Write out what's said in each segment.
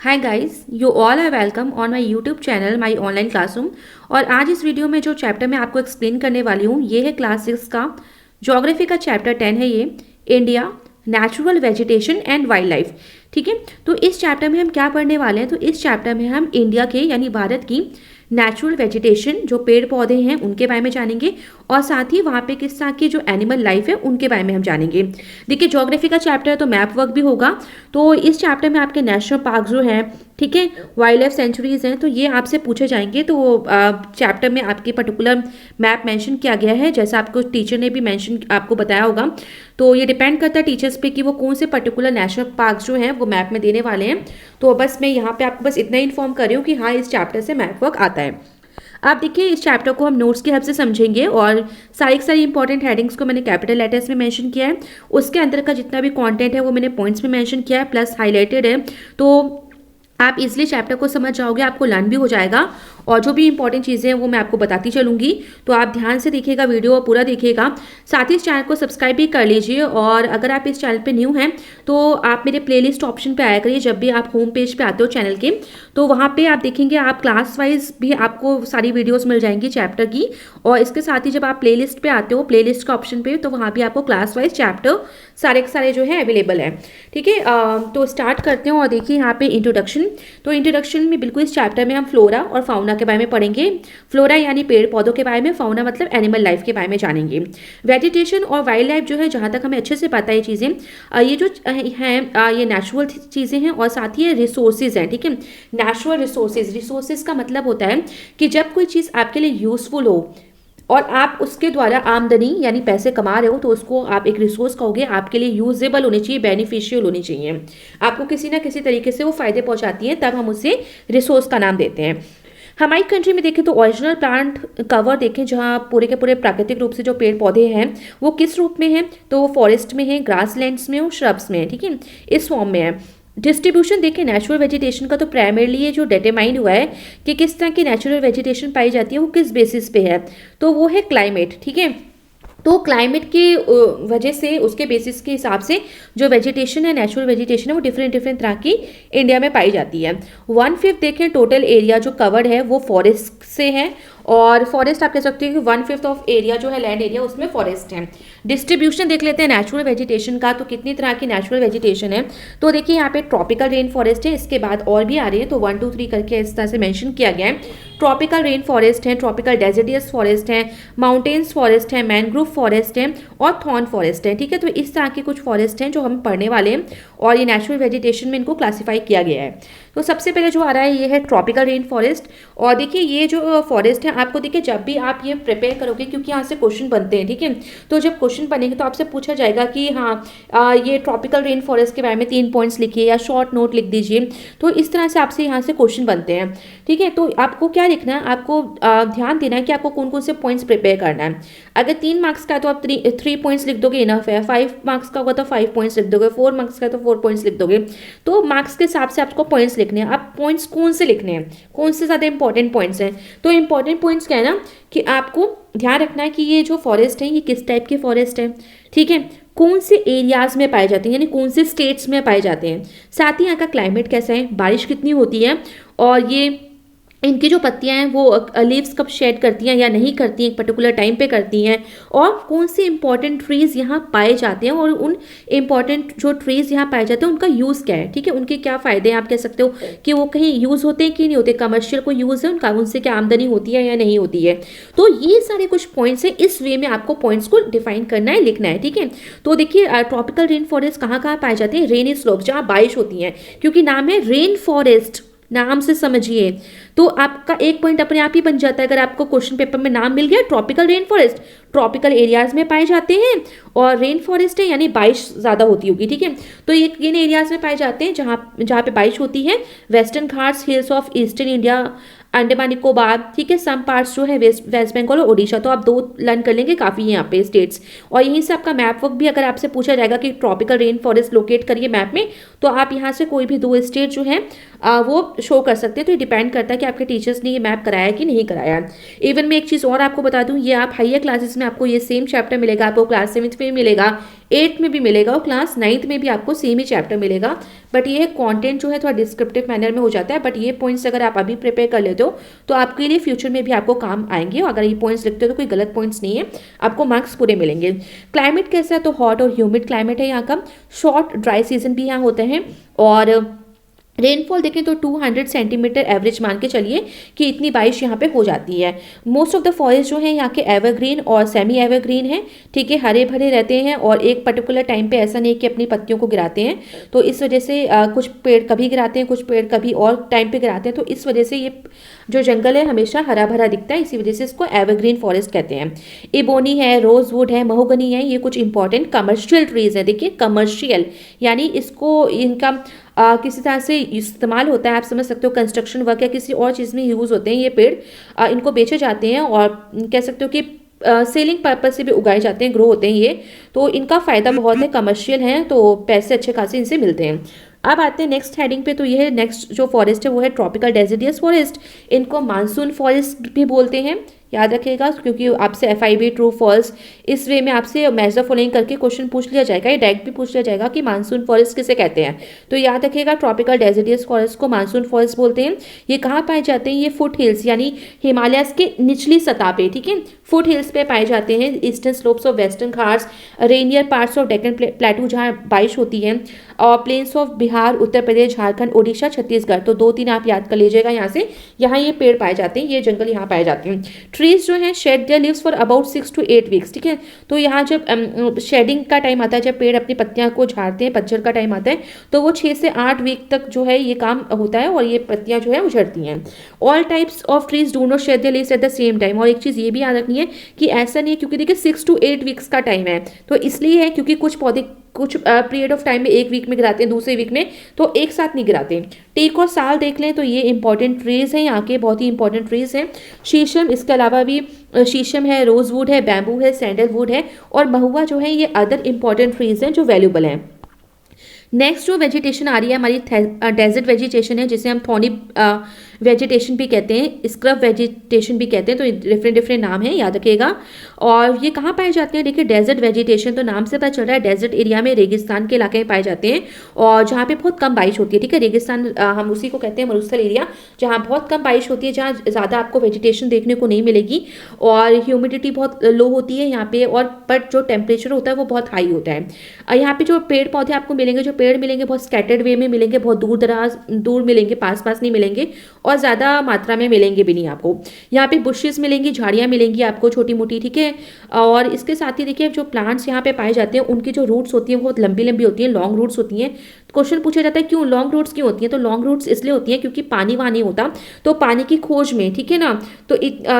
Hi guys, you all are welcome on my YouTube channel my online classroom. और आज इस video में जो चैप्टर मैं आपको एक्सप्लेन करने वाली हूँ ये है क्लास 6 का ज्योग्राफी का चैप्टर 10 है ये India natural vegetation and wild life. ठीक है, तो इस चैप्टर में हम क्या पढ़ने वाले हैं? तो इस चैप्टर में हम इंडिया के यानी भारत की नेचुरल वेजिटेशन जो पेड़ पौधे हैं उनके बारे में जानेंगे और साथ ही वहाँ पे किस तरह की जो एनिमल लाइफ है उनके बारे में हम जानेंगे। देखिए, ज्योग्राफी का चैप्टर है तो मैप वर्क भी होगा। तो इस चैप्टर में आपके नेशनल पार्क जो हैं, ठीक है, वाइल्ड लाइफ सेंचुरीज हैं, तो ये आपसे पूछे जाएंगे। तो चैप्टर में आपके पर्टिकुलर मैप मेंशन किया गया है, जैसा आपको टीचर ने भी मेंशन आपको बताया होगा। तो ये डिपेंड करता है टीचर्स पे कि वो कौन से पर्टिकुलर नेशनल पार्क जो हैं वो मैप में देने वाले हैं। तो बस मैं यहाँ पे आपको बस इतना इन्फॉर्म कर रही हूँ कि हाँ, इस चैप्टर से मैप वर्क आता है। आप देखिए, इस चैप्टर को हम नोट्स की हेल्प से समझेंगे और सारी इंपॉर्टेंट हेडिंग्स को मैंने कैपिटल लेटर्स में मेंशन किया है। उसके अंदर का जितना भी कंटेंट है वो मैंने पॉइंट्स में मेंशन किया है, प्लस हाईलाइटेड है। तो आप इजिली चैप्टर को समझ जाओगे, आपको लर्न भी हो जाएगा और जो भी इंपॉर्टेंट चीज़ें हैं वो मैं आपको बताती चलूँगी। तो आप ध्यान से देखिएगा, वीडियो पूरा देखिएगा। साथ ही इस चैनल को सब्सक्राइब भी कर लीजिए और अगर आप इस चैनल पे न्यू हैं तो आप मेरे प्लेलिस्ट ऑप्शन पे आया करिए। जब भी आप होम पेज पे आते हो चैनल के, तो वहाँ पे आप देखेंगे आप क्लास वाइज भी आपको सारी वीडियोस मिल जाएंगी चैप्टर की। और इसके साथ ही जब आप प्लेलिस्ट पे आते हो, प्लेलिस्ट का ऑप्शन पे, तो वहाँ भी आपको क्लास वाइज चैप्टर सारे के सारे जो है अवेलेबल है। ठीक है, तो स्टार्ट करते हैं। और देखिए यहाँ पे इंट्रोडक्शन। तो इंट्रोडक्शन में बिल्कुल इस चैप्टर में हम फ्लोरा और फाउना के बारे में पढ़ेंगे। फ्लोरा यानी पेड़ पौधों के बारे में, फाउना मतलब एनिमल लाइफ के बारे में जानेंगे। वेजिटेशन और वाइल्ड लाइफ जो है, जहाँ तक हमें अच्छे से पता है ये चीज़ें, ये जो हैं ये नेचुरल चीज़ें हैं और साथ ही ये रिसोर्सेज हैं। ठीक है, नेचुरल रिसोर्सेज का मतलब होता है कि जब कोई चीज़ आपके लिए यूजफुल हो और आप उसके द्वारा आमदनी यानी पैसे कमा रहे हो, तो उसको आप एक रिसोर्स कहोगे। आपके लिए यूजेबल होनी चाहिए, बेनिफिशियल होनी चाहिए, आपको किसी ना किसी तरीके से वो फायदे पहुंचाती है, तब हम उसे रिसोर्स का नाम देते हैं। हमारी कंट्री में देखें तो ओरिजिनल प्लांट कवर देखें, जहाँ पूरे के पूरे प्राकृतिक रूप से जो पेड़ पौधे हैं वो किस रूप में हैं, तो वो फॉरेस्ट में है, ग्रासलैंड्स में और श्रब्स में है। ठीक है, इस फॉर्म में है। डिस्ट्रीब्यूशन देखें नेचुरल वेजिटेशन का, तो प्राइमरली ये जो डिटरमाइंड हुआ है कि किस तरह की नेचुरल वेजिटेशन पाई जाती है, वो किस बेसिस पे है, तो वो है क्लाइमेट। ठीक है, तो क्लाइमेट की वजह से, उसके बेसिस के हिसाब से जो वेजिटेशन है, नेचुरल वेजिटेशन है, वो डिफरेंट तरह की इंडिया में पाई जाती है। 1/5 देखें टोटल एरिया जो कवर्ड है वो फॉरेस्ट से है। और फॉरेस्ट आप कह सकते हो कि 1/5 ऑफ एरिया जो है लैंड एरिया उसमें फॉरेस्ट है। डिस्ट्रीब्यूशन देख लेते हैं नेचुरल वेजिटेशन का, तो कितनी तरह की नेचुरल वेजिटेशन है। तो देखिए यहाँ पे ट्रॉपिकल रेन फॉरेस्ट है, इसके बाद और भी आ रही है, तो 1 2 3 करके इस तरह से मेंशन किया गया है। ट्रॉपिकल रेन फॉरेस्ट है, ट्रॉपिकल डेजर्टियस फॉरेस्ट है, माउंटेन्स फॉरेस्ट है, मैनग्रोव फॉरेस्ट है और थॉर्न फॉरेस्ट है। ठीक है, तो इस तरह के कुछ फॉरेस्ट हैं जो हम पढ़ने वाले हैं और ये नेचुरल वेजिटेशन में इनको क्लासीफाई किया गया है। तो सबसे पहले जो आ रहा है ये है ट्रॉपिकल रेन फॉरेस्ट। और देखिए ये जो फॉरेस्ट है, आपको देखिए जब भी आप ये प्रिपेयर करोगे, क्योंकि यहाँ से क्वेश्चन बनते हैं, ठीक है, तो जब क्वेश्चन बनेंगे तो आपसे पूछा जाएगा कि हाँ ये ट्रॉपिकल रेन फॉरेस्ट के बारे में 3 पॉइंट्स लिखिए या शॉर्ट नोट लिख दीजिए। तो इस तरह से आपसे यहाँ से क्वेश्चन बनते हैं। ठीक है, तो आपको क्या लिखना है, आपको ध्यान देना है कि आपको कौन कौन से पॉइंट्स प्रिपेयर करना है। अगर 3 मार्क्स का है तो आप 3 पॉइंट्स लिख दोगे, इनफ है। 5 मार्क्स का होगा तो 5 पॉइंट्स लिख दोगे, 4 मार्क्स का तो 4 पॉइंट्स लिख दोगे। तो मार्क्स के हिसाब से आपको पॉइंट्स लिखने हैं। आप पॉइंट्स कौन से लिखने हैं, कौन से ज़्यादा इंपॉर्टेंट पॉइंट्स हैं, तो इंपॉर्टेंट पॉइंट्स क्या है ना कि आपको ध्यान रखना है कि ये जो फॉरेस्ट है ये किस टाइप के फॉरेस्ट है। ठीक है, कौन से एरियाज में पाए जाते हैं, यानी कौन से स्टेट्स में पाए जाते हैं। साथ ही यहाँ का क्लाइमेट कैसा है, बारिश कितनी होती है, और ये इनकी जो पत्तियां हैं वो लीव्स कब शेड करती हैं या नहीं करती हैं, एक पर्टिकुलर टाइम पे करती हैं, और कौन से इंपॉर्टेंट ट्रीज़ यहाँ पाए जाते हैं और उन इंपॉर्टेंट जो ट्रीज़ यहाँ पाए जाते हैं उनका यूज़ क्या है। ठीक है, उनके क्या फ़ायदे हैं, आप कह सकते हो कि वो कहीं यूज़ होते हैं कि नहीं होते, कमर्शियल को यूज़ है उनका, उनसे क्या आमदनी होती है या नहीं होती है। तो ये सारे कुछ पॉइंट्स हैं, इस वे में आपको पॉइंट्स को डिफाइन करना है, लिखना है। ठीक है, तो देखिए ट्रॉपिकल रेन फॉरेस्ट कहाँ कहाँ पाए जाते हैं, रेनी स्लोप जहाँ बारिश होती है, क्योंकि नाम है रेन फॉरेस्ट, नाम से समझिए। तो आपका एक पॉइंट अपने आप ही बन जाता है, अगर आपको क्वेश्चन पेपर में नाम मिल गया tropical rain forest, tropical areas में पाए जाते हैं और रेन फॉरेस्ट है यानी बारिश ज़्यादा होती होगी। ठीक है, तो ये इन एरियाज में पाए जाते हैं जहाँ जहाँ पे बारिश होती है। Western Ghats, hills of eastern India Andaman Nicobar, ठीक है, सम पार्ट्स जो है वेस्ट वेस्ट बंगाल और ओडिशा। तो आप 2 लर्न कर लेंगे, काफ़ी है यहाँ पे स्टेट्स। और यहीं से आपका मैप वर्क भी अगर आपसे पूछा जाएगा कि ट्रॉपिकल रेन फॉरेस्ट लोकेट करिए मैप में, तो आप यहाँ से कोई भी 2 स्टेट जो है वो शो कर सकते हैं। तो ये डिपेंड करता है कि आपके टीचर्स ने ये मैप कराया है कि नहीं कराया। इवन मैं एक चीज़ और आपको बता दूँ, ये आप हाइयर क्लासेस में आपको ये सेम चैप्टर मिलेगा, आपको क्लास 7th में मिलेगा, 8th में भी मिलेगा और क्लास 9th में भी आपको सेम ही चैप्टर मिलेगा। बट ये कंटेंट जो है थोड़ा डिस्क्रिप्टिव मैनर में हो जाता है। बट ये पॉइंट्स अगर आप अभी प्रिपेयर कर लेते हो तो आपके लिए फ्यूचर में भी आपको काम आएंगे। और अगर ये पॉइंट्स लिखते हो तो कोई गलत पॉइंट्स नहीं है, आपको मार्क्स पूरे मिलेंगे। क्लाइमेट कैसा है, तो हॉट और ह्यूमिड क्लाइमेट है यहाँ का। शॉर्ट ड्राई सीजन भी यहाँ होते हैं। और रेनफॉल देखें तो 200 सेंटीमीटर एवरेज मान के चलिए कि इतनी बारिश यहाँ पे हो जाती है। मोस्ट ऑफ द फॉरेस्ट जो है यहाँ के एवरग्रीन और सेमी एवरग्रीन है, ठीक है, हरे भरे रहते हैं और एक पर्टिकुलर टाइम पे ऐसा नहीं कि अपनी पत्तियों को गिराते हैं। तो इस वजह से कुछ पेड़ कभी गिराते हैं, कुछ पेड़ कभी और टाइम पे गिराते हैं। तो इस वजह से ये जो जंगल है हमेशा हरा भरा दिखता है, इसी वजह से इसको एवरग्रीन फॉरेस्ट कहते हैं। इबोनी है, रोजवुड है, महोगनी है, ये कुछ इंपॉर्टेंट कमर्शियल ट्रीज है। देखिए कमर्शियल यानी इसको इनका किसी तरह से इस्तेमाल होता है, आप समझ सकते हो, कंस्ट्रक्शन वर्क या किसी और चीज़ में यूज़ होते हैं ये पेड़। इनको बेचे जाते हैं और कह सकते हो कि सेलिंग पर्पज से भी उगाए जाते हैं, ग्रो होते हैं ये। तो इनका फ़ायदा बहुत है, कमर्शियल हैं तो पैसे अच्छे खासे इनसे मिलते हैं। अब आते हैं नेक्स्ट हेडिंग पे, तो ये है नेक्स्ट जो फॉरेस्ट है वो है ट्रॉपिकल डेसिडियस फॉरेस्ट। इनको मानसून फॉरेस्ट भी बोलते हैं, याद रखिएगा, क्योंकि आपसे FIB ट्रू फॉल्स इस वे में आपसे मैच द फॉलोइंग करके क्वेश्चन पूछ लिया जाएगा, ये डायरेक्ट भी पूछ लिया जाएगा कि मानसून फॉरेस्ट किसे कहते हैं। तो याद रखिएगा ट्रॉपिकल डेसिडियस फॉरेस्ट को मानसून फॉरेस्ट बोलते हैं। ये कहाँ पाए जाते हैं, ये फुट हिल्स यानी हिमालयस के निचली सतह पे, ठीक है, फुट हिल्स पे पाए जाते हैं। Eastern slopes of western Ghats, Rainier parts of Deccan प्लेटू जहाँ बारिश होती है, और प्लेन्स ऑफ बिहार, उत्तर प्रदेश, झारखंड, ओडिशा, छत्तीसगढ़। तो 2-3 आप याद कर लीजिएगा यहाँ से। यहाँ ये पेड़ पाए जाते हैं, ये जंगल यहाँ पाए जाते हैं। ट्रीज जो है shade there leaves for about 6 to 8 weeks, ठीक है। तो यहाँ जब शेडिंग का टाइम आता है, जब पेड़ अपनी पत्तियां को झाड़ते हैं, पतझड़ का टाइम आता है, तो वो 6 से 8 वीक तक जो है ये काम होता है और ये पत्तियां जो है उझड़ती हैं। All types of trees do not shade there leaves at the same time. और एक चीज़ ये भी याद रखनी है कि ऐसा नहीं है, क्योंकि देखिए 6 to 8 वीक्स का टाइम है, तो इसलिए है क्योंकि कुछ पौधे कुछ पीरियड ऑफ टाइम में 1 वीक में गिराते हैं, दूसरे वीक में, तो एक साथ नहीं गिराते। टीक और साल देख लें तो ये इंपॉर्टेंट ट्रीज हैं, यहाँ के बहुत ही इंपॉर्टेंट ट्रीज हैं। शीशम, इसके अलावा भी शीशम है, रोजवुड है, बैम्बू है, सैंडलवुड है और महुआ जो है, ये अदर इंपॉर्टेंट ट्रीज हैं जो वैल्यूबल हैं। नेक्स्ट जो वेजिटेशन आ रही है हमारी डेजर्ट वेजिटेशन है, जिसे हम थॉर्नी वेजिटेशन भी कहते हैं, स्क्रब वेजिटेशन भी कहते हैं। तो डिफरेंट डिफरेंट नाम है, याद रखिएगा। और ये कहाँ पाए जाते हैं, देखिए डेजर्ट वेजिटेशन तो नाम से पता चल रहा है डेजर्ट एरिया में, रेगिस्तान के इलाके में पाए जाते हैं और जहाँ पे बहुत कम बारिश होती है, ठीक है। रेगिस्तान हम उसी को कहते हैं, मरुस्थल एरिया, जहाँ बहुत कम बारिश होती है, जहाँ ज़्यादा आपको वेजिटेशन देखने को नहीं मिलेगी और ह्यूमिडिटी बहुत लो होती है यहाँ पे, और बट जो टेम्परेचर होता है वो बहुत हाई होता है। यहाँ पे जो पेड़ पौधे आपको मिलेंगे, जो पेड़ मिलेंगे बहुत स्कैटर्ड वे में मिलेंगे, बहुत दूर मिलेंगे, पास पास नहीं मिलेंगे और ज़्यादा मात्रा में मिलेंगे भी नहीं आपको। यहाँ पे बुशेस मिलेंगी, झाड़ियाँ मिलेंगी आपको छोटी मोटी, ठीक है। और इसके साथ ही देखिए जो प्लांट्स यहाँ पे पाए जाते हैं उनकी जो रूट्स होती हैं वो बहुत लंबी लंबी होती हैं, लॉन्ग रूट्स होती हैं। क्वेश्चन पूछा जाता है क्यों लॉन्ग रूट्स क्यों होती हैं, तो लॉन्ग रूट्स इसलिए होती हैं क्योंकि पानी वहाँ नहीं होता, तो पानी की खोज में, ठीक है ना, तो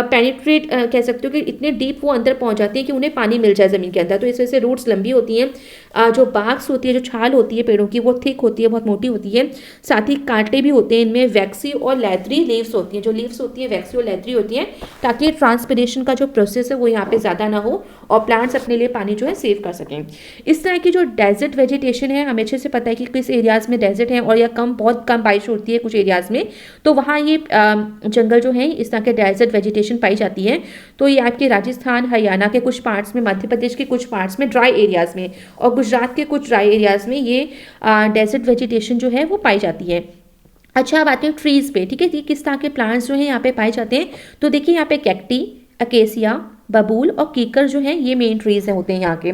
पेनिट्रेट कह सकते हो कि इतने डीप वो अंदर पहुँच जाती है कि उन्हें पानी मिल जाए ज़मीन के अंदर। तो इस वजह से रूट्स लंबी होती हैं। जो बाक्स होती है, जो छाल होती है पेड़ों की, वो थिक होती है, बहुत मोटी होती है। साथ ही कांटे भी होते हैं इनमें, वैक्सी और लेथरी लीव्स होती हैं। जो लीव्स होती है वैक्सी और लेथरी होती हैं, ताकि ट्रांसपिरेशन का जो प्रोसेस है वो यहाँ पे ज़्यादा ना हो और प्लांट्स अपने लिए पानी जो है सेव कर सकें। इस तरह की जो डेजर्ट वेजिटेशन है, हमें अच्छे से पता है कि किस एरियाज़ में डेजर्ट है और या बहुत कम बारिश होती है कुछ एरियाज़ में, तो वहाँ ये जंगल जो है इस तरह के डेजर्ट वेजिटेशन पाई जाती है। तो ये आपके राजस्थान, हरियाणा के कुछ पार्ट्स में, मध्य प्रदेश के कुछ पार्ट्स में ड्राई एरियाज़ में और गुजरात के कुछ ड्राई एरियाज़ में ये डेजर्ट वेजिटेशन जो है वो पाई जाती है। अच्छा, अब आते हैं ट्रीज़ पे, ठीक है। किस तरह के प्लांट्स जो हैं यहाँ पे पाए जाते हैं, तो देखिए यहाँ पे कैक्टी, अकेसिया, बबूल और कीकर जो है ये मेन ट्रीज होते हैं यहाँ के।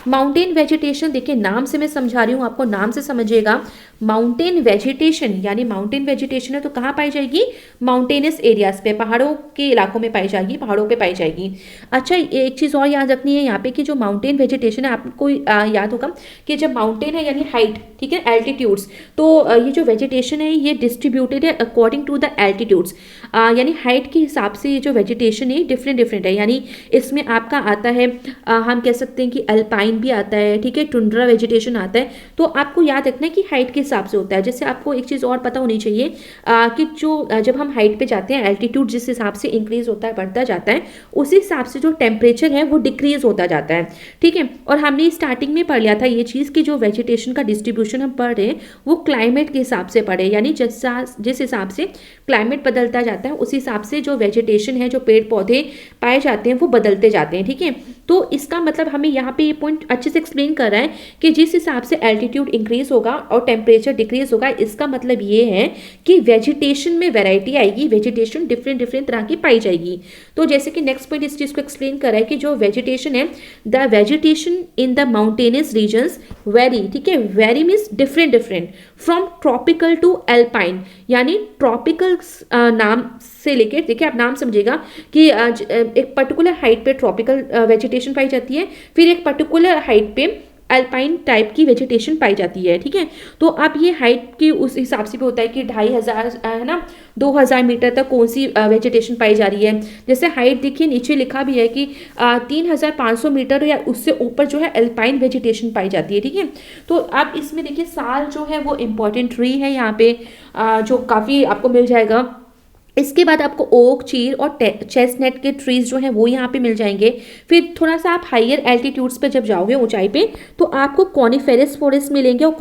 माउंटेन वेजिटेशन, देखिए नाम से मैं समझा रही हूँ आपको, नाम से समझिएगा। माउंटेन वेजिटेशन यानी माउंटेन वेजिटेशन है तो कहाँ पाई जाएगी, माउंटेनस एरियाज पे, पहाड़ों के इलाकों में पाई जाएगी, पहाड़ों पे पाई जाएगी। अच्छा, एक चीज़ और याद रखनी है यहाँ पे कि जो माउंटेन वेजिटेशन है, आपको याद होगा कि जब माउंटेन है यानी हाइट, ठीक है, एल्टीट्यूड्स, तो ये जो वेजिटेशन है ये डिस्ट्रीब्यूटेड है अकॉर्डिंग टू द एल्टीट्यूड्स, यानी हाइट के हिसाब से ये जो वेजिटेशन है डिफरेंट डिफरेंट है। यानी इसमें आपका आता है हम कह सकते हैं कि अल्पाइन भी आता है, ठीक है, टुंड्रा वेजिटेशन आता है। तो आपको याद रखना है कि हाइट के हिसाब से होता है। जैसे आपको एक चीज़ और पता होनी चाहिए कि जो जब हम हाइट पे जाते हैं, एल्टीट्यूड जिस हिसाब से इंक्रीज होता है, बढ़ता जाता है, उसी हिसाब से जो टेम्परेचर है वो डिक्रीज होता जाता है, ठीक है। और हमने स्टार्टिंग में पढ़ लिया था ये चीज़ कि जो वेजिटेशन का डिस्ट्रीब्यूशन हम पढ़ रहे हैं वो क्लाइमेट के हिसाब से पढ़े, यानी जिस हिसाब से क्लाइमेट बदलता जाता है उस हिसाब से जो वेजिटेशन है, जो पेड़ पौधे पाए जाते हैं वो बदलते जाते हैं, ठीक है। तो इसका मतलब हमें यहाँ पे ये पॉइंट अच्छे से एक्सप्लेन कर रहा है कि जिस हिसाब से एल्टीट्यूड इंक्रीज होगा और टेम्परेचर डिक्रीज होगा, इसका मतलब ये है कि वेजिटेशन में वैरायटी आएगी, वेजिटेशन डिफरेंट डिफरेंट तरह की पाई जाएगी। तो जैसे कि नेक्स्ट पॉइंट इस चीज़ को एक्सप्लेन कर रहा है कि जो वेजिटेशन है, the vegetation in the mountainous regions vary, ठीक है, vary means different different from tropical to alpine, यानी ट्रॉपिकल नाम से लेके, देखिए आप नाम समझिएगा कि एक पर्टिकुलर हाइट पे ट्रॉपिकल वेजिटेशन पाई जाती है, फिर एक पर्टिकुलर हाइट पे अल्पाइन टाइप की वेजिटेशन पाई जाती है, ठीक है। तो अब ये हाइट की उस हिसाब से भी होता है कि 2500 है ना, 2000 मीटर तक कौन सी वेजिटेशन पाई जा रही है। जैसे हाइट देखिए नीचे लिखा भी है कि 3500 मीटर या उससे ऊपर जो है अल्पाइन वेजिटेशन पाई जाती है, ठीक है। तो अब इसमें देखिए साल जो है वो इम्पॉर्टेंट ट्री है यहाँ पे, जो काफ़ी आपको मिल जाएगा। इसके बाद आपको ओक, चीर और चेस्टनट के ट्रीज जो हैं वो यहाँ पे मिल जाएंगे। फिर थोड़ा सा आप हाइयर एल्टीट्यूड्स पे जब जाओगे ऊंचाई पे, तो आपको कॉनिफेरस फॉरेस्ट मिलेंगे। और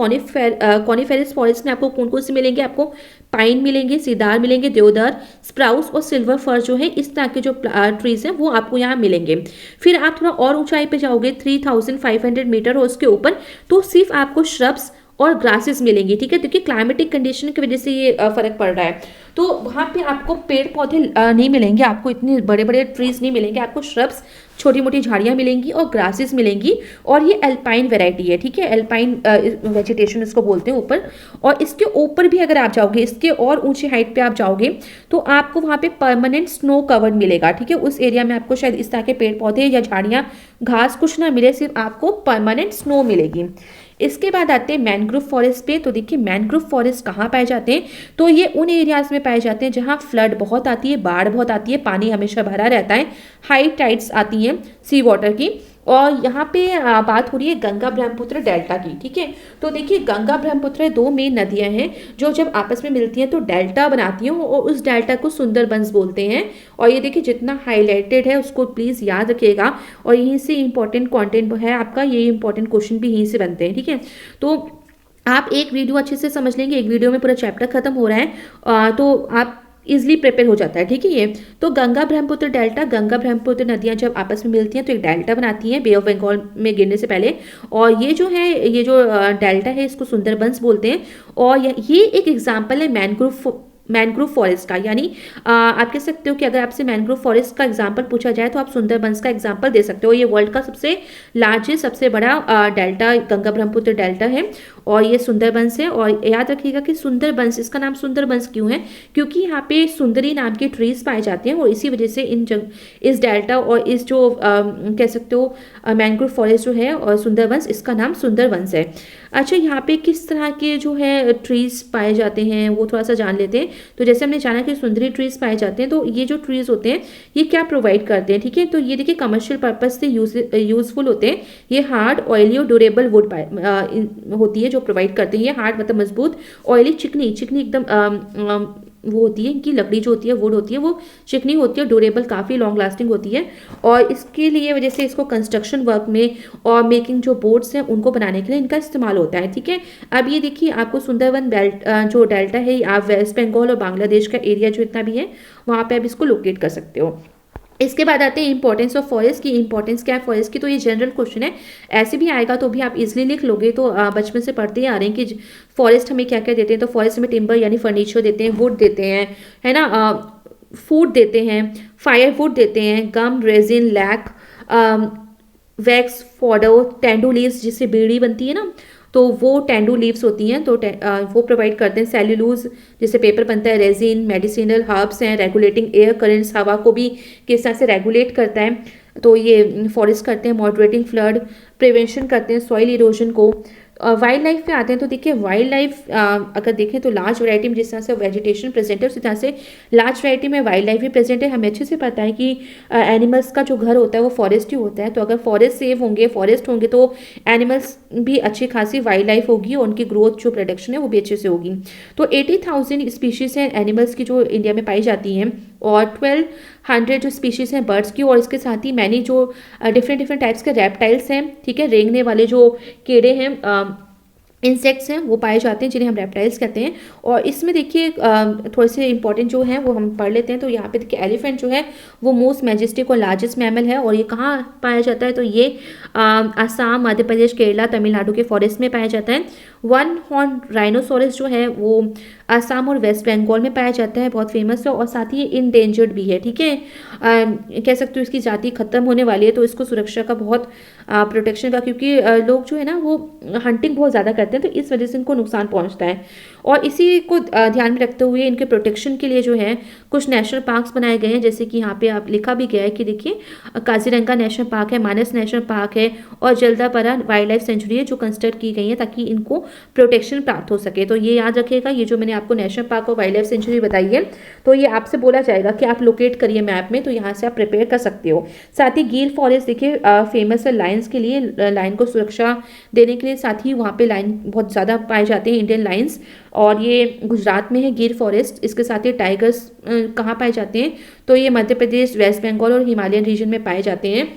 कॉनिफेरस फॉरेस्ट में आपको कौन कौन से मिलेंगे, आपको पाइन मिलेंगे, सीदार मिलेंगे, देवदार, स्प्राउस और सिल्वर फर जो है, इस तरह के जो ट्रीज हैं वो आपको यहाँ मिलेंगे। फिर आप थोड़ा और ऊंचाई पे जाओगे 3500 मीटर और उसके ऊपर, तो सिर्फ आपको श्रब्स और ग्रासेस मिलेंगी, ठीक है। देखिए क्लाइमेटिक कंडीशन की वजह से ये फर्क पड़ रहा है। तो वहाँ पे आपको पेड़ पौधे नहीं मिलेंगे, आपको इतने बड़े बड़े ट्रीज नहीं मिलेंगे, आपको श्रब्स, छोटी मोटी झाड़ियाँ मिलेंगी और ग्रासेस मिलेंगी। और ये अल्पाइन वैरायटी है, ठीक है, अल्पाइन वेजिटेशन इसको बोलते हैं ऊपर। और इसके ऊपर भी अगर आप जाओगे, इसके और ऊंची हाइट पे आप जाओगे, तो आपको वहाँ पे परमानेंट स्नो कवर्ड मिलेगा, ठीक है। उस एरिया में आपको शायद इस तरह के पेड़ पौधे या झाड़ियाँ, घास कुछ ना मिले, सिर्फ आपको परमानेंट स्नो मिलेगी। इसके बाद आते हैं मैनग्रोव फॉरेस्ट पे। तो देखिए मैनग्रोव फॉरेस्ट कहाँ पाए जाते हैं, तो ये उन एरियाज में पाए जाते हैं जहाँ फ्लड बहुत आती है, बाढ़ बहुत आती है, पानी हमेशा भरा रहता है, हाई टाइड्स आती हैं सी वाटर की। और यहाँ पे बात हो रही है गंगा ब्रह्मपुत्र डेल्टा की, ठीक है। तो देखिए गंगा ब्रह्मपुत्र दो मेन नदियाँ हैं जो जब आपस में मिलती हैं तो डेल्टा बनाती हैं, और उस डेल्टा को सुंदरबंस बोलते हैं। और ये देखिए जितना हाईलाइटेड है उसको प्लीज़ याद रखिएगा, और यहीं से इंपॉर्टेंट कंटेंट है आपका, ये इंपॉर्टेंट क्वेश्चन भी यहीं से बनते हैं, ठीक है। तो आप एक वीडियो अच्छे से समझ लेंगे, एक वीडियो में पूरा चैप्टर खत्म हो रहा है, तो आप इजिली प्रिपेयर हो जाता है, ठीक है। ये तो गंगा ब्रह्मपुत्र डेल्टा, गंगा ब्रह्मपुत्र नदियां जब आपस में मिलती हैं तो एक डेल्टा बनाती हैं बे ऑफ बंगाल में गिरने से पहले। और ये जो है, ये जो डेल्टा है इसको सुंदरबंस बोलते हैं। और ये एक एग्जाम्पल है मैनग्रोव फॉरेस्ट का, यानी आप कह सकते हो कि अगर आपसे मैनग्रोव फॉरेस्ट का एग्जांपल पूछा जाए तो आप सुंदरबंस का एग्जांपल दे सकते हो। ये वर्ल्ड का सबसे लार्जेस्ट, सबसे बड़ा डेल्टा गंगा ब्रह्मपुत्र डेल्टा है, और ये सुंदरबंस है। और याद रखिएगा कि सुंदरबंस, इसका नाम सुंदरबंस क्यों है, क्योंकि यहाँ पे सुंदरी नाम के ट्रीज पाए जाते हैं, और इसी वजह से इस डेल्टा और इस जो कह सकते हो मैनग्रोव फॉरेस्ट जो है और सुंदरबंस, इसका नाम सुंदरबंस है। अच्छा, यहाँ पे किस तरह के जो है ट्रीज पाए जाते हैं वो थोड़ा सा जान लेते हैं। तो जैसे हमने जाना कि सुंदरी ट्रीज पाए जाते हैं, तो ये जो ट्रीज होते हैं ये क्या प्रोवाइड करते हैं, ठीक है। तो ये देखिए कमर्शियल पर्पज से यूजफुल होते हैं। ये हार्ड, ऑयली और ड्यूरेबल वुड होती है जो प्रोवाइड करते हैं। ये हार्ड मतलब मजबूत, ऑयली चिकनी एकदम वो होती है, इनकी लकड़ी जो होती है, वुड होती है, वो चिकनी होती है, ड्यूरेबल काफ़ी लॉन्ग लास्टिंग होती है। और इसके लिए वजह से इसको कंस्ट्रक्शन वर्क में और मेकिंग जो बोट्स हैं उनको बनाने के लिए इनका इस्तेमाल होता है, ठीक है। अब ये देखिए आपको सुंदरबन बेल्ट जो डेल्टा है, आप वेस्ट बंगाल और बांग्लादेश का एरिया जो इतना भी है वहाँ पे आप इसको लोकेट कर सकते हो। इसके बाद आते हैं इंपॉर्टेंस ऑफ फॉरेस्ट की। इंपॉर्टेंस क्या है फॉरेस्ट की, तो ये जनरल क्वेश्चन है, ऐसे भी आएगा तो भी आप इजीली लिख लोगे। तो बचपन से पढ़ते ही आ रहे हैं कि फॉरेस्ट हमें क्या क्या देते हैं। तो फॉरेस्ट हमें टिम्बर यानी फर्नीचर देते हैं, वुड देते हैं, है ना, फूड देते हैं, फायरवुड देते हैं, gum, resin, lac, wax, fodder, tendu leaves जिससे बीड़ी बनती है ना, तो वो टेंडू लीव्स होती हैं, तो वो प्रोवाइड करते हैं। सेल्यूलोज जिससे पेपर बनता है, रेजिन, मेडिसिनल हर्ब्स हैं, रेगुलेटिंग एयर करेंट्स, हवा को भी किस तरह से रेगुलेट करता है, तो ये फॉरेस्ट करते हैं। मॉडरेटिंग फ्लड, प्रिवेंशन करते हैं सॉइल इरोजन को। वाइल्ड लाइफ पे आते हैं तो देखिए वाइल्ड लाइफ अगर देखें तो लार्ज वैरायटी में जिस तरह से वेजिटेशन प्रेजेंट है उसी तरह से लार्ज वैरायटी में वाइल्ड लाइफ भी प्रेजेंट है। हमें अच्छे से पता है कि एनिमल्स का जो घर होता है वो फॉरेस्ट ही होता है, तो अगर फॉरेस्ट सेव होंगे, फॉरेस्ट होंगे तो एनिमल्स भी अच्छी खासी वाइल्ड लाइफ होगी और उनकी ग्रोथ जो प्रोडक्शन है वो भी अच्छे से होगी। तो 80,000 स्पीशीज़ हैं एनिमल्स की जो इंडिया में पाई जाती हैं और 1200 जो स्पीशीज़ हैं बर्ड्स की, और इसके साथ ही मैनी जो डिफरेंट डिफरेंट टाइप्स के रेप्टाइल्स हैं, ठीक है, रेंगने वाले जो कीड़े हैं, इंसेक्ट्स हैं वो पाए जाते हैं जिन्हें हम रेप्टाइल्स कहते हैं। और इसमें देखिए थोड़े से इंपॉर्टेंट जो हैं वो हम पढ़ लेते हैं। तो यहाँ पे देखिए एलिफेंट जो है वो मोस्ट मैजेस्टिक और लार्जेस्ट मैमल है, और ये कहाँ पाया जाता है तो ये असम, मध्य प्रदेश, केरला, तमिलनाडु के फॉरेस्ट में पाया जाता है। वन हॉर्न राइनोसोरस जो है वो असम और वेस्ट बंगाल में पाया जाता है, बहुत फेमस है, और साथ ही इंडेंजर्ड भी है, ठीक है, कह सकते हो इसकी जाति खत्म होने वाली है, तो इसको सुरक्षा का बहुत प्रोटेक्शन का, क्योंकि लोग जो है ना वो हंटिंग बहुत ज़्यादा करते हैं तो इस वजह से इनको नुकसान पहुंचता है। और इसी को ध्यान में रखते हुए इनके प्रोटेक्शन के लिए जो है कुछ नेशनल पार्क्स बनाए गए हैं, जैसे कि यहाँ पे आप लिखा भी गया है कि देखिए काजीरंगा नेशनल पार्क है, मानस नेशनल पार्क है और जलदापरा वाइल्ड लाइफ सेंचुरी है जो कंस्ट्रक्ट की गई है ताकि इनको प्रोटेक्शन प्राप्त हो सके। तो ये याद रखिएगा, ये जो मैंने आपको नेशनल पार्क और वाइल्ड लाइफ सेंचुरी बताई है तो ये आपसे बोला जाएगा कि आप लोकेट करिए मैप में, तो यहाँ से आप प्रिपेयर कर सकते हो। साथ ही गिर फॉरेस्ट देखिए फेमस है लायंस के लिए, लायन को सुरक्षा देने के लिए, साथ ही वहाँ पे लायन बहुत ज़्यादा पाए जाते हैं, इंडियन लायंस, और ये गुजरात में है गिर फॉरेस्ट। इसके साथ ही टाइगर्स कहाँ पाए जाते हैं तो ये मध्य प्रदेश, वेस्ट बंगाल और हिमालयन रीजन में पाए जाते हैं।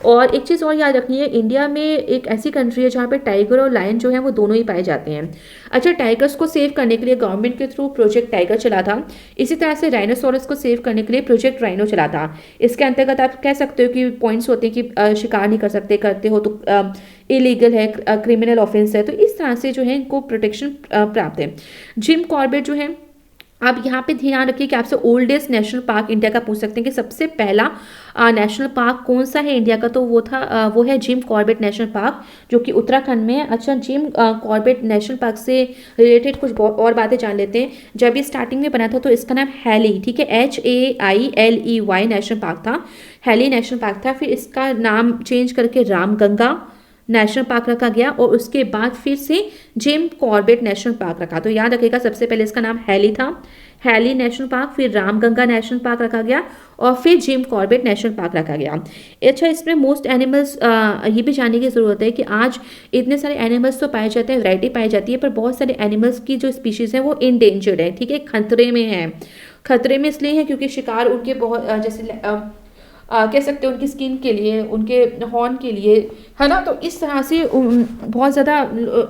और एक चीज़ और याद रखनी है, इंडिया में एक ऐसी कंट्री है जहाँ पे टाइगर और लायन जो है वो दोनों ही पाए जाते हैं। अच्छा, टाइगर्स को सेव करने के लिए गवर्नमेंट के थ्रू प्रोजेक्ट टाइगर चला था, इसी तरह से राइनोसोरस को सेव करने के लिए प्रोजेक्ट राइनो चला था। इसके अंतर्गत आप कह सकते हो कि पॉइंट्स होते हैं कि शिकार नहीं कर सकते, करते हो तो इलीगल है, क्रिमिनल ऑफेंस है, तो इस तरह से जो है इनको प्रोटेक्शन प्राप्त है। जिम कॉर्बेट जो है, आप यहाँ पे ध्यान रखिए कि आपसे ओल्डेस्ट नेशनल पार्क इंडिया का पूछ सकते हैं कि सबसे पहला नेशनल पार्क कौन सा है इंडिया का, तो वो है जिम कॉर्बेट नेशनल पार्क जो कि उत्तराखंड में है। अच्छा, जिम कॉर्बेट नेशनल पार्क से रिलेटेड कुछ और बातें जान लेते हैं। जब ये स्टार्टिंग में बना था तो इसका नाम हैली, ठीक है, HAILEY नेशनल पार्क था, हैली नेशनल पार्क था। फिर इसका नाम चेंज करके रामगंगा नेशनल पार्क रखा गया और उसके बाद फिर से जिम कॉर्बेट नेशनल पार्क रखा। तो याद रखिएगा सबसे पहले इसका नाम हैली था, हैली नेशनल पार्क, फिर रामगंगा नेशनल पार्क रखा गया और फिर जिम कॉर्बेट नेशनल पार्क रखा गया। अच्छा, इसमें मोस्ट एनिमल्स ये भी जानने की ज़रूरत है कि आज इतने सारे एनिमल्स तो पाए जाते हैं, वैरायटी पाई जाती है, पर बहुत सारे एनिमल्स की जो स्पीशीज़ हैं वो इंडेंजर्ड है, ठीक है, खतरे में है। खतरे में इसलिए है क्योंकि शिकार उनके बहुत जैसे कह सकते हैं उनकी स्किन के लिए, उनके हॉर्न के लिए, है ना, तो इस तरह से बहुत ज़्यादा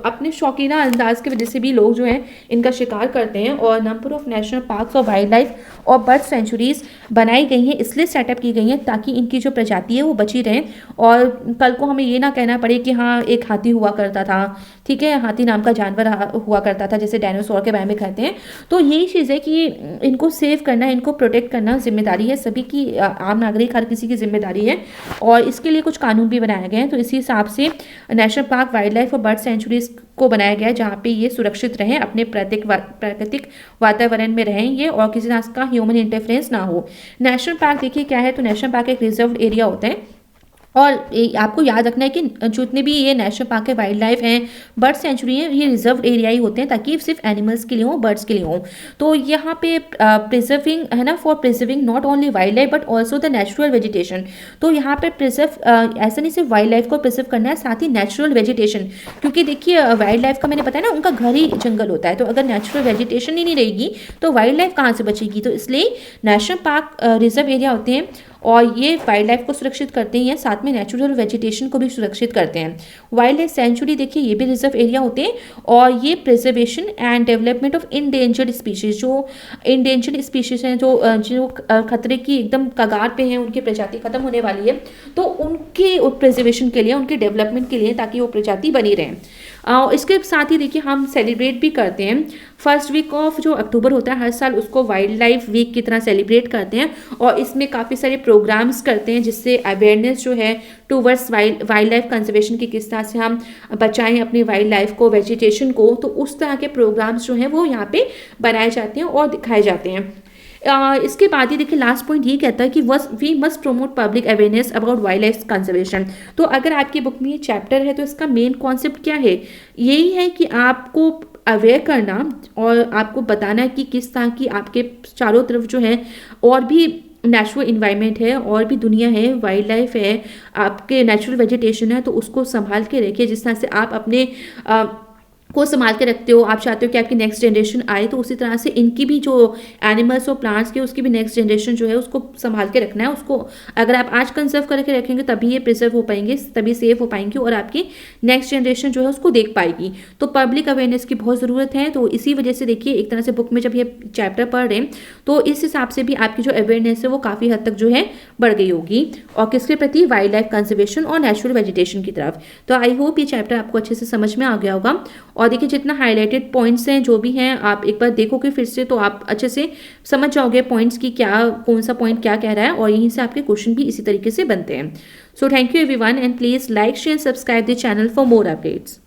अपने शौकीना अंदाज की वजह से भी लोग जो हैं इनका शिकार करते हैं। और नंबर ऑफ नेशनल पार्क्स और वाइल्ड लाइफ और बर्ड सेंचुरीज बनाई गई हैं, इसलिए सेटअप की गई हैं ताकि इनकी जो प्रजाति है वो बची रहें और कल को हमें ये ना कहना पड़े कि हाँ एक हाथी हुआ करता था, ठीक है, हाथी नाम का जानवर हुआ करता था जैसे डायनासोर के बारे में कहते हैं। तो यही चीज़ है कि इनको सेव करना, इनको प्रोटेक्ट करना जिम्मेदारी है सभी की, आम नागरिक हर किसी की जिम्मेदारी है और इसके लिए कुछ कानून भी बनाए गए हैं। तो इसी हिसाब से नेशनल पार्क, वाइल्ड लाइफ और बर्ड सेंचुरीज को बनाया गया है जहाँ पे ये सुरक्षित रहें, अपने प्राकृतिक वातावरण में रहें ये और किसी तरह का ह्यूमन इंटरफेरेंस ना हो। नेशनल पार्क देखिए क्या है, तो नेशनल पार्क एक रिजर्व्ड एरिया होता है और आपको याद रखना है कि जितने भी ये नेशनल पार्क के वाइल्ड लाइफ हैं, बर्ड सेंचुरी हैं, ये रिजर्व एरिया ही होते हैं ताकि सिर्फ एनिमल्स के लिए हो, बर्ड्स के लिए हो। तो यहाँ पे प्रिजर्विंग है ना, for preserving not only wild life but also the natural vegetation. तो यहाँ पे प्रिजर्व ऐसा नहीं सिर्फ वाइल्ड लाइफ को प्रिजर्व करना है, साथ ही नेचुरल वेजिटेशन, क्योंकि देखिए वाइल्ड लाइफ का मैंने बताया ना उनका घर ही जंगल होता है, तो अगर नेचुरल वेजिटेशन ही नहीं रहेगी तो वाइल्ड लाइफ कहाँ से बचेगी। तो इसलिए नेशनल पार्क रिजर्व एरिया होते हैं और ये वाइल्ड लाइफ को सुरक्षित करते हैं, साथ में नेचुरल वेजिटेशन को भी सुरक्षित करते हैं। वाइल्ड लाइफ सेंचुरी देखिए ये भी रिजर्व एरिया होते हैं और ये preservation and development of endangered species, जो इंडेंजर्ड स्पीशीज हैं जो खतरे की एकदम कगार पे हैं, उनकी प्रजाति खत्म होने वाली है, तो उनके प्रिजर्वेशन के लिए, उनके डेवलपमेंट के लिए, ताकि वो प्रजाति बनी रहे। इसके साथ ही देखिए हम सेलिब्रेट भी करते हैं, फर्स्ट वीक ऑफ जो अक्टूबर होता है हर साल उसको वाइल्ड लाइफ वीक की तरह सेलिब्रेट करते हैं और इसमें काफ़ी सारे प्रोग्राम्स करते हैं जिससे अवेयरनेस जो है टूवर्ड्स वाइल्ड लाइफ कंजर्वेशन की, किस तरह से हम बचाएं अपनी वाइल्ड लाइफ को, वेजिटेशन को, तो उस तरह के प्रोग्राम्स जो हैं वो यहाँ पे बनाए जाते हैं और दिखाए जाते हैं। इसके बाद ही देखिए लास्ट पॉइंट ये कहता है कि we must promote public awareness about wildlife conservation. तो अगर आपकी बुक में ये चैप्टर है तो इसका मेन कॉन्सेप्ट क्या है, यही है कि आपको अवेयर करना और आपको बताना कि किस तरह की आपके चारों तरफ जो है और भी नेचुरल इन्वायरमेंट है और भी दुनिया है, वाइल्ड लाइफ है, आपके नेचुरल वेजिटेशन है, तो उसको संभाल के रखिए। जिस तरह से आप अपने को संभाल के रखते हो, आप चाहते हो कि आपकी नेक्स्ट जनरेशन आए, तो उसी तरह से इनकी भी जो एनिमल्स और प्लांट्स की उसकी भी नेक्स्ट जनरेशन जो है उसको संभाल के रखना है। उसको अगर आप आज कंजर्व करके रखेंगे तभी ये प्रिजर्व हो पाएंगे, तभी सेफ हो पाएंगे और आपकी नेक्स्ट जनरेशन जो है उसको देख पाएगी। तो पब्लिक अवेयरनेस की बहुत ज़रूरत है। तो इसी वजह से देखिए एक तरह से बुक में जब ये चैप्टर पढ़ रहे हैं तो इस हिसाब से भी आपकी जो अवेयरनेस है वो काफ़ी हद तक जो है बढ़ गई होगी, और किसके प्रति, वाइल्ड लाइफ कंजर्वेशन और नेचुरल वेजिटेशन की तरफ। तो आई होप ये चैप्टर आपको अच्छे से समझ में आ गया होगा। और देखिए जितना हाईलाइटेड पॉइंट्स हैं जो भी हैं आप एक बार देखोगे फिर से तो आप अच्छे से समझ जाओगे पॉइंट्स की क्या, कौन सा पॉइंट क्या कह रहा है, और यहीं से आपके क्वेश्चन भी इसी तरीके से बनते हैं। So thank you everyone and please like share subscribe the channel for more updates.